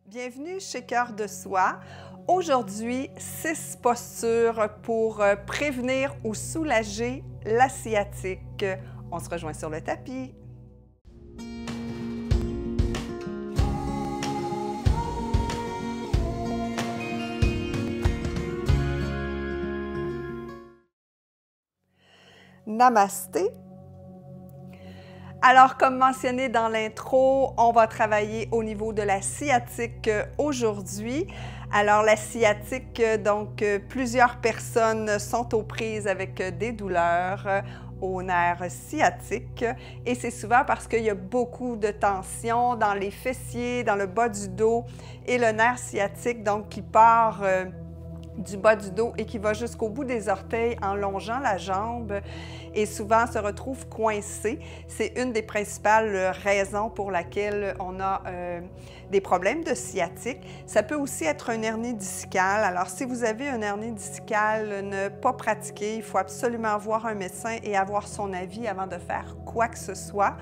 Bienvenue chez Cœur de Soi. Aujourd'hui, 6 postures pour prévenir ou soulager la sciatique. On se rejoint sur le tapis. Namasté. Alors, comme mentionné dans l'intro, on va travailler au niveau de la sciatique aujourd'hui. Alors, la sciatique, donc, plusieurs personnes sont aux prises avec des douleurs au nerf sciatique et c'est souvent parce qu'il y a beaucoup de tension dans les fessiers, dans le bas du dos et le nerf sciatique, donc, qui part du bas du dos et qui va jusqu'au bout des orteils en longeant la jambe et souvent se retrouve coincé. C'est une des principales raisons pour laquelle on a des problèmes de sciatique. Ça peut aussi être une hernie discale. Alors, si vous avez une hernie discale, ne pas pratiquer. Il faut absolument voir un médecin et avoir son avis avant de faire quoi que ce soit.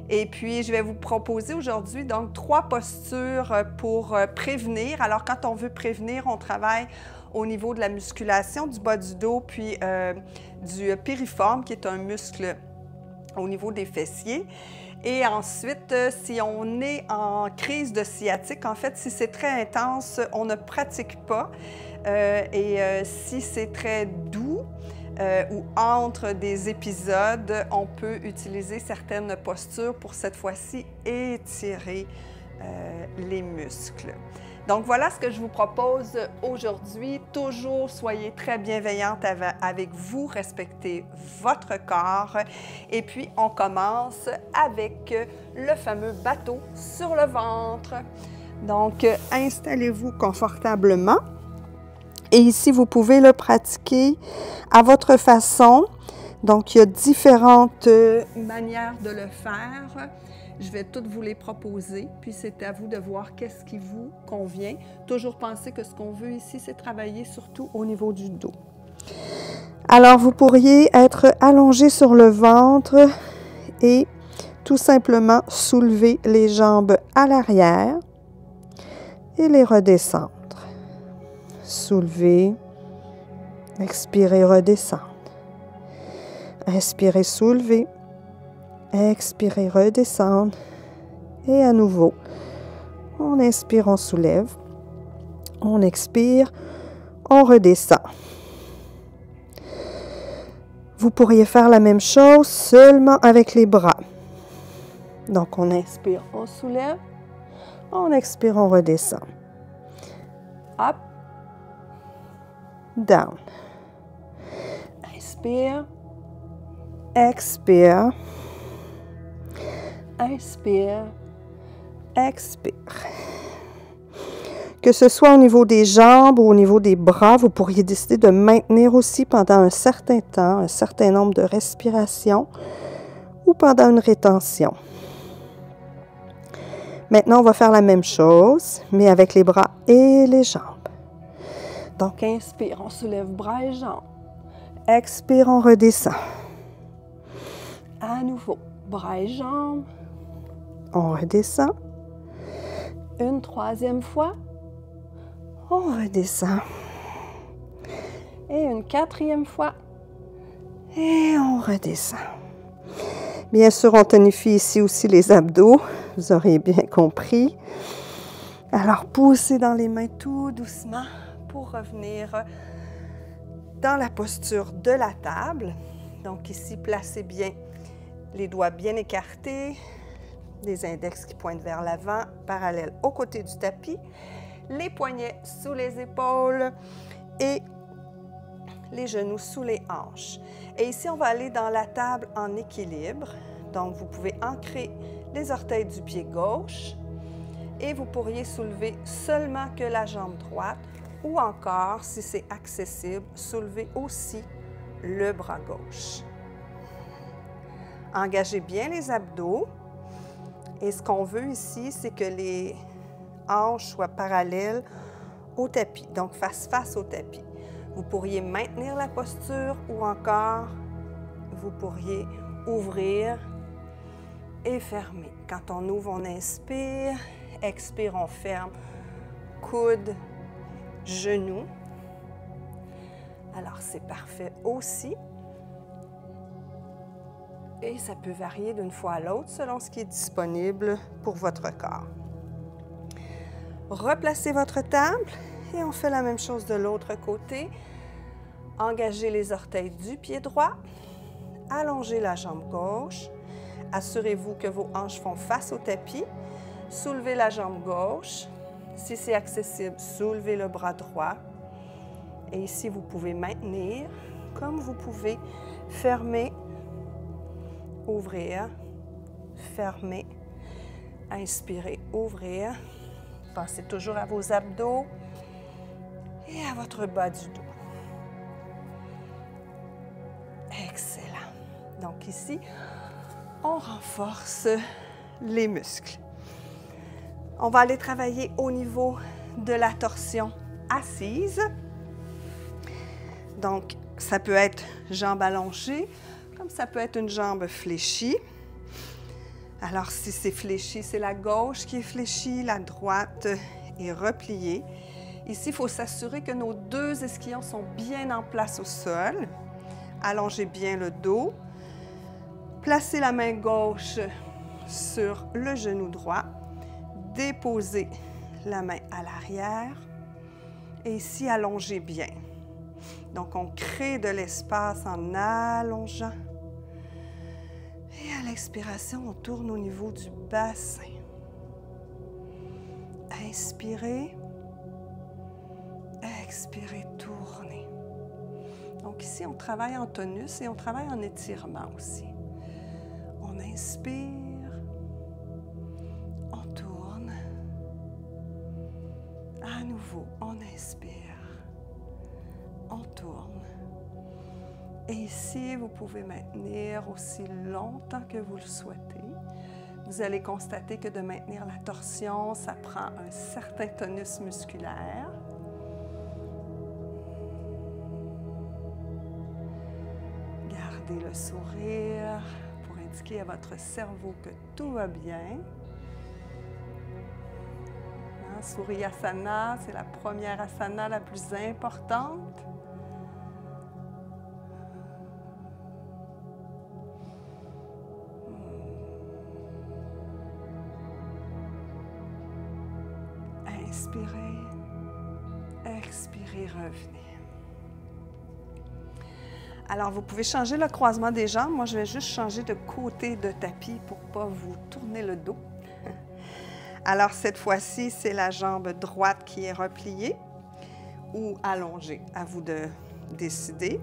Et puis, je vais vous proposer aujourd'hui donc 3 postures pour prévenir. Alors, quand on veut prévenir, on travaille au niveau de la musculation du bas du dos, puis du piriforme, qui est un muscle au niveau des fessiers. Et ensuite, si on est en crise de sciatique, en fait, si c'est très intense, on ne pratique pas. Si c'est très doux, ou entre des épisodes, on peut utiliser certaines postures pour cette fois-ci étirer les muscles. Donc voilà ce que je vous propose aujourd'hui. Toujours soyez très bienveillante avec vous, respectez votre corps. Et puis on commence avec le fameux bateau sur le ventre. Donc installez-vous confortablement. Et ici, vous pouvez le pratiquer à votre façon. Donc, il y a différentes manières de le faire. Je vais toutes vous les proposer, puis c'est à vous de voir qu'est-ce qui vous convient. Toujours penser que ce qu'on veut ici, c'est travailler surtout au niveau du dos. Alors, vous pourriez être allongé sur le ventre et tout simplement soulever les jambes à l'arrière et les redescendre. Soulever, expirez, redescendre. Inspirez, soulever, expirez, redescendre. Et à nouveau, on inspire, on soulève, on expire, on redescend. Vous pourriez faire la même chose seulement avec les bras. Donc, on inspire, on soulève, on expire, on redescend. Up. Down. Inspire. Expire. Inspire. Expire. Que ce soit au niveau des jambes ou au niveau des bras, vous pourriez décider de maintenir aussi pendant un certain temps, un certain nombre de respirations ou pendant une rétention. Maintenant, on va faire la même chose, mais avec les bras et les jambes. Donc, inspire, on soulève bras et jambes. Expire, on redescend. À nouveau, bras et jambes. On redescend. Une 3e fois. On redescend. Et une 4e fois. Et on redescend. Bien sûr, on tonifie ici aussi les abdos. Vous aurez bien compris. Alors, poussez dans les mains tout doucement pour revenir dans la posture de la table. Donc ici, placez bien les doigts bien écartés, les index qui pointent vers l'avant, parallèles au côté du tapis, les poignets sous les épaules et les genoux sous les hanches. Et ici, on va aller dans la table en équilibre. Donc, vous pouvez ancrer les orteils du pied gauche et vous pourriez soulever seulement que la jambe droite ou encore, si c'est accessible, soulever aussi le bras gauche. Engagez bien les abdos. Et ce qu'on veut ici, c'est que les hanches soient parallèles au tapis, donc face au tapis. Vous pourriez maintenir la posture ou encore, vous pourriez ouvrir et fermer. Quand on ouvre, on inspire Expire, on ferme. Coude, genou. Alors, c'est parfait aussi. Et ça peut varier d'une fois à l'autre selon ce qui est disponible pour votre corps. Replacez votre table et on fait la même chose de l'autre côté. Engagez les orteils du pied droit. Allongez la jambe gauche. Assurez-vous que vos hanches font face au tapis. Soulevez la jambe gauche. Si c'est accessible, soulevez le bras droit. Et ici, vous pouvez maintenir comme vous pouvez. Fermer, ouvrir, fermer, inspirez, ouvrir. Pensez toujours à vos abdos et à votre bas du dos. Excellent. Donc ici, on renforce les muscles. On va aller travailler au niveau de la torsion assise. Donc, ça peut être jambe allongée, comme ça peut être une jambe fléchie. Alors, si c'est fléchi, c'est la gauche qui est fléchie, la droite est repliée. Ici, il faut s'assurer que nos deux ischions sont bien en place au sol. Allongez bien le dos. Placez la main gauche sur le genou droit. Déposez la main à l'arrière. Et ici, allongez bien. Donc, on crée de l'espace en allongeant. Et à l'expiration, on tourne au niveau du bassin. Inspirez. Expirez, tournez. Donc ici, on travaille en tonus et on travaille en étirement aussi. On inspire. On tourne. À nouveau, on inspire. On tourne. Et ici, vous pouvez maintenir aussi longtemps que vous le souhaitez. Vous allez constater que de maintenir la torsion, ça prend un certain tonus musculaire. Gardez le sourire pour indiquer à votre cerveau que tout va bien. Suryasana, c'est la première asana la plus importante. Inspirez, expirez, revenez. Alors, vous pouvez changer le croisement des jambes. Moi, je vais juste changer de côté de tapis pour ne pas vous tourner le dos. Alors, cette fois-ci, c'est la jambe droite qui est repliée ou allongée. À vous de décider.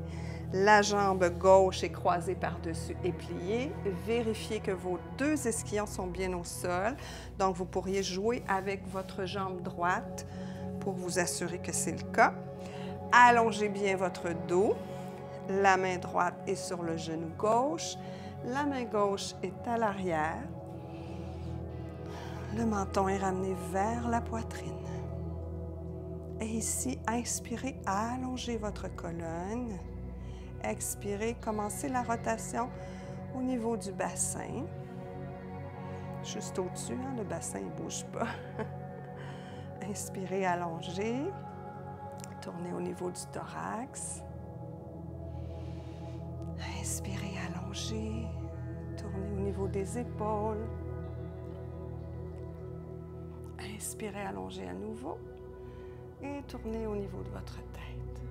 La jambe gauche est croisée par-dessus et pliée. Vérifiez que vos deux ischions sont bien au sol. Donc, vous pourriez jouer avec votre jambe droite pour vous assurer que c'est le cas. Allongez bien votre dos. La main droite est sur le genou gauche. La main gauche est à l'arrière. Le menton est ramené vers la poitrine. Et ici, inspirez, allongez votre colonne. Expirez, commencez la rotation au niveau du bassin. Juste au-dessus, hein, le bassin ne bouge pas. Inspirez, allongez. Tournez au niveau du thorax. Inspirez, allongez. Tournez au niveau des épaules. Inspirez, allongez à nouveau. Et tournez au niveau de votre tête.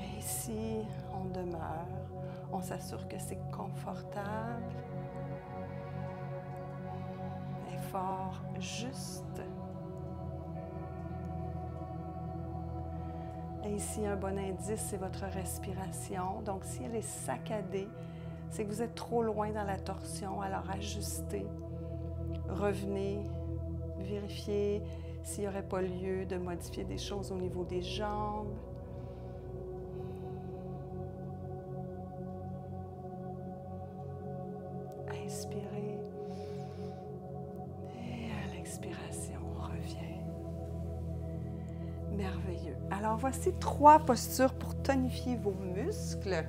Et ici, on demeure. On s'assure que c'est confortable. Effort juste. Et ici, un bon indice, c'est votre respiration. Donc, si elle est saccadée, c'est que vous êtes trop loin dans la torsion. Alors, ajustez. Revenez. Vérifiez s'il n'y aurait pas lieu de modifier des choses au niveau des jambes. Inspirez. Et à l'expiration, on revient. Merveilleux. Alors, voici 3 postures pour tonifier vos muscles.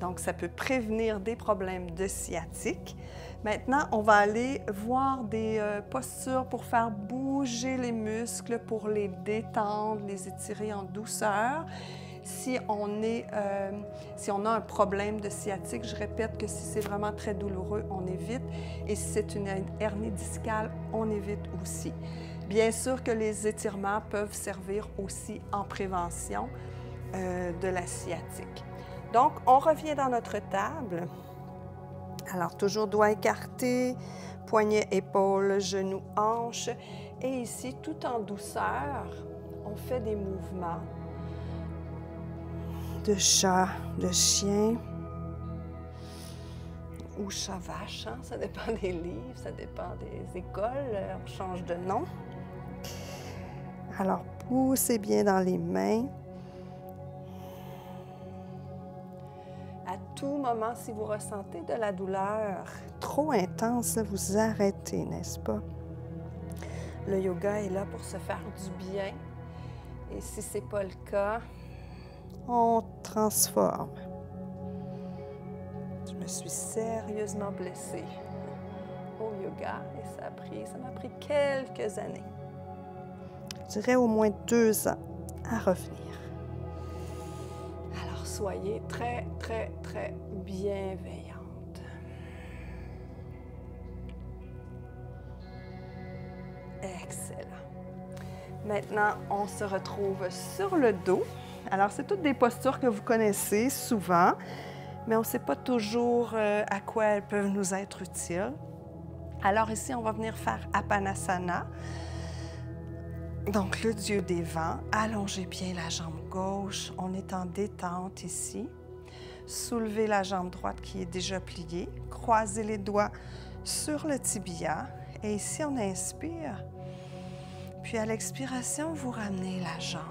Donc, ça peut prévenir des problèmes de sciatique. Maintenant, on va aller voir des postures pour faire bouger les muscles, pour les détendre, les étirer en douceur. Si on a un problème de sciatique, je répète que si c'est vraiment très douloureux, on évite. Et si c'est une hernie discale, on évite aussi. Bien sûr que les étirements peuvent servir aussi en prévention de la sciatique. Donc, on revient dans notre table. Alors, toujours doigts écartés, poignets, épaules, genoux, hanches. Et ici, tout en douceur, on fait des mouvements de chat, de chien ou chat-vache, hein? Ça dépend des livres, ça dépend des écoles, on change de nom. Alors, poussez bien dans les mains. À tout moment, si vous ressentez de la douleur trop intense, vous arrêtez, n'est-ce pas? Le yoga est là pour se faire du bien. Et si ce n'est pas le cas, on transforme. Je me suis sérieusement blessée au yoga et ça m'a pris quelques années. Je dirais au moins 2 ans à revenir. Alors, soyez très, très, très bienveillante. Excellent. Maintenant, on se retrouve sur le dos. Alors, c'est toutes des postures que vous connaissez souvent, mais on ne sait pas toujours à quoi elles peuvent nous être utiles. Alors ici, on va venir faire Apanasana. Donc, le dieu des vents. Allongez bien la jambe gauche. On est en détente ici. Soulevez la jambe droite qui est déjà pliée. Croisez les doigts sur le tibia. Et ici, on inspire. Puis à l'expiration, vous ramenez la jambe.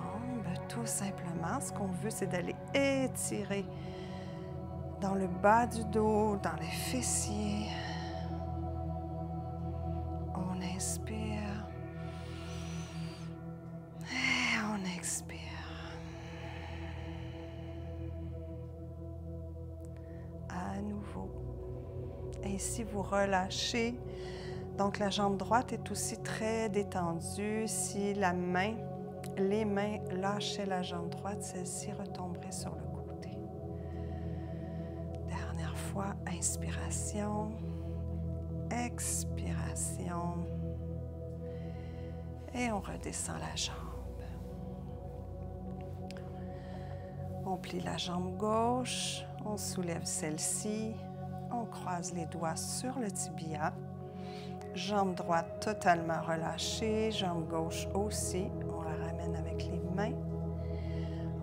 Tout simplement, ce qu'on veut, c'est d'aller étirer dans le bas du dos, dans les fessiers. On inspire et on expire. À nouveau. Et ici, vous relâchez. Donc, la jambe droite est aussi très détendue. Si les mains lâchaient la jambe droite, celle-ci retomberait sur le côté. Dernière fois, inspiration, expiration. Et on redescend la jambe. On plie la jambe gauche, on soulève celle-ci, on croise les doigts sur le tibia. Jambe droite totalement relâchée, jambe gauche aussi. On la ramène avec les mains.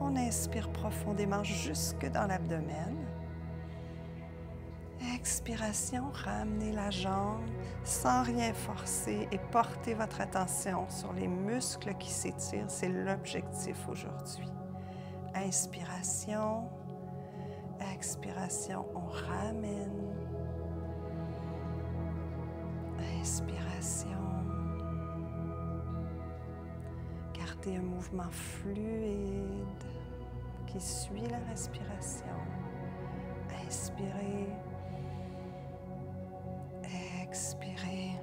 On inspire profondément jusque dans l'abdomen. Expiration, ramenez la jambe sans rien forcer et portez votre attention sur les muscles qui s'étirent. C'est l'objectif aujourd'hui. Inspiration, expiration, on ramène. Inspiration. Gardez un mouvement fluide qui suit la respiration. Inspirez. Expirez.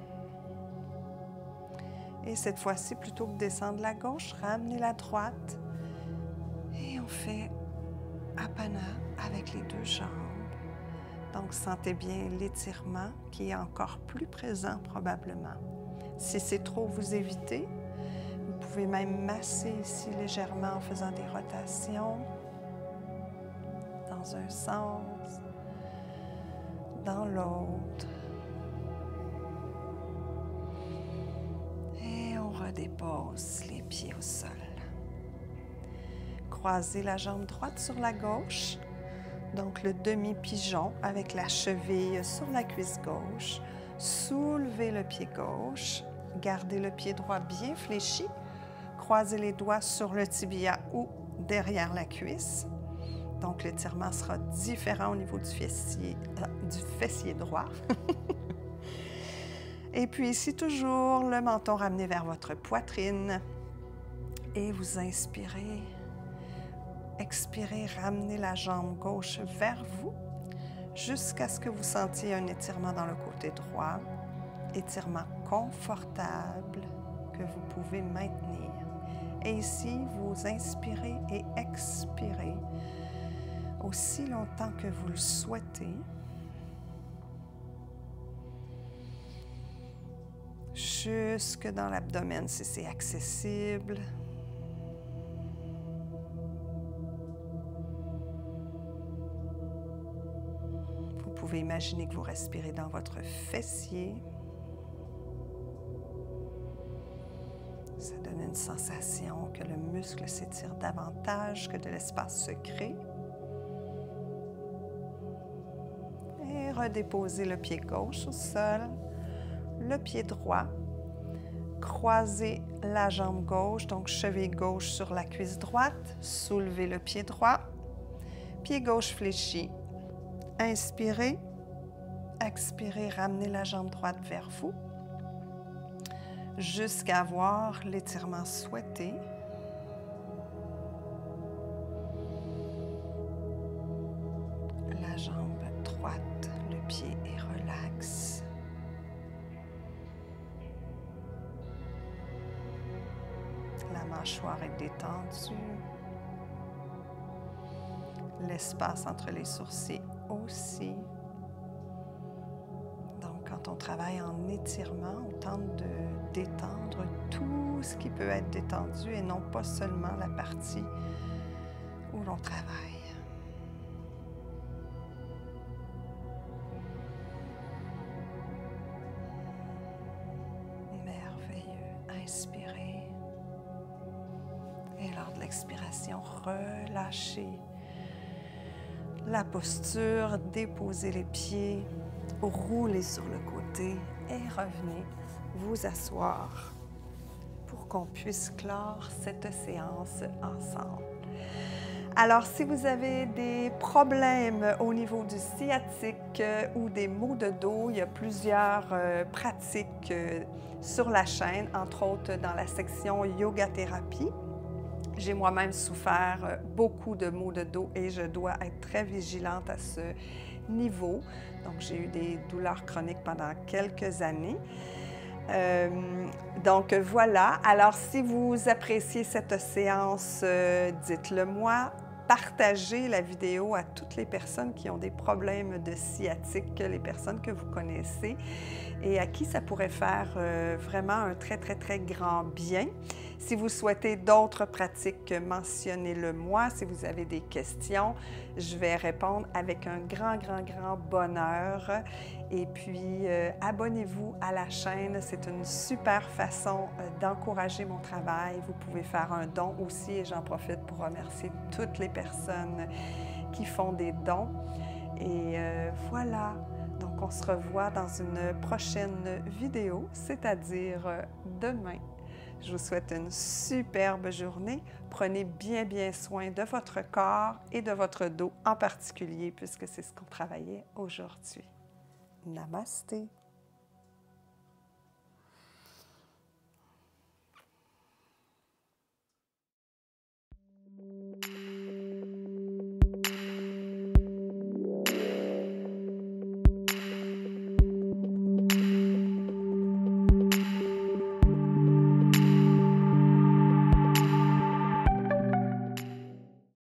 Et cette fois-ci, plutôt que de descendre la gauche, ramenez la droite. Et on fait Apana avec les 2 jambes. Donc, sentez bien l'étirement qui est encore plus présent probablement. Si c'est trop, vous évitez. Vous pouvez même masser ici légèrement en faisant des rotations dans un sens, dans l'autre. Et on redépose les pieds au sol. Croisez la jambe droite sur la gauche. Donc, le demi-pigeon avec la cheville sur la cuisse gauche. Soulevez le pied gauche. Gardez le pied droit bien fléchi. Croisez les doigts sur le tibia ou derrière la cuisse. Donc, l'étirement sera différent au niveau du fessier droit. Et puis ici, toujours le menton ramené vers votre poitrine. Et vous inspirez. Expirez, ramenez la jambe gauche vers vous jusqu'à ce que vous sentiez un étirement dans le côté droit. Étirement confortable que vous pouvez maintenir. Et ici, vous inspirez et expirez aussi longtemps que vous le souhaitez. Jusque dans l'abdomen si c'est accessible. Vous pouvez imaginer que vous respirez dans votre fessier. Ça donne une sensation que le muscle s'étire davantage, que de l'espace se crée. Et redéposez le pied gauche au sol, le pied droit. Croisez la jambe gauche, donc cheville gauche sur la cuisse droite. Soulevez le pied droit. Pied gauche fléchi. Inspirez. Expirez, ramenez la jambe droite vers vous. Jusqu'à avoir l'étirement souhaité. La jambe droite, le pied est relax. La mâchoire est détendue. L'espace entre les sourcils aussi. Donc, quand on travaille en étirement, on tente de détendre tout ce qui peut être détendu et non pas seulement la partie où l'on travaille. Merveilleux. Inspirez. Et lors de l'expiration, relâchez la posture, déposez les pieds, roulez sur le côté et revenez vous asseoir pour qu'on puisse clore cette séance ensemble. Alors, si vous avez des problèmes au niveau du sciatique ou des maux de dos, il y a plusieurs pratiques sur la chaîne, entre autres dans la section yoga thérapie. J'ai moi-même souffert beaucoup de maux de dos et je dois être très vigilante à ce niveau. Donc, j'ai eu des douleurs chroniques pendant quelques années. Donc, voilà. Alors, si vous appréciez cette séance, dites-le moi. Partagez la vidéo à toutes les personnes qui ont des problèmes de sciatique, les personnes que vous connaissez et à qui ça pourrait faire vraiment un très, très, très grand bien. Si vous souhaitez d'autres pratiques, mentionnez-le moi. Si vous avez des questions, je vais répondre avec un grand, grand, grand bonheur. Et puis, abonnez-vous à la chaîne. C'est une super façon d'encourager mon travail. Vous pouvez faire un don aussi et j'en profite pour remercier toutes les personnes qui font des dons. Et voilà. Donc, on se revoit dans une prochaine vidéo, c'est-à-dire demain. Je vous souhaite une superbe journée. Prenez bien, bien soin de votre corps et de votre dos en particulier, puisque c'est ce qu'on travaillait aujourd'hui. Namasté.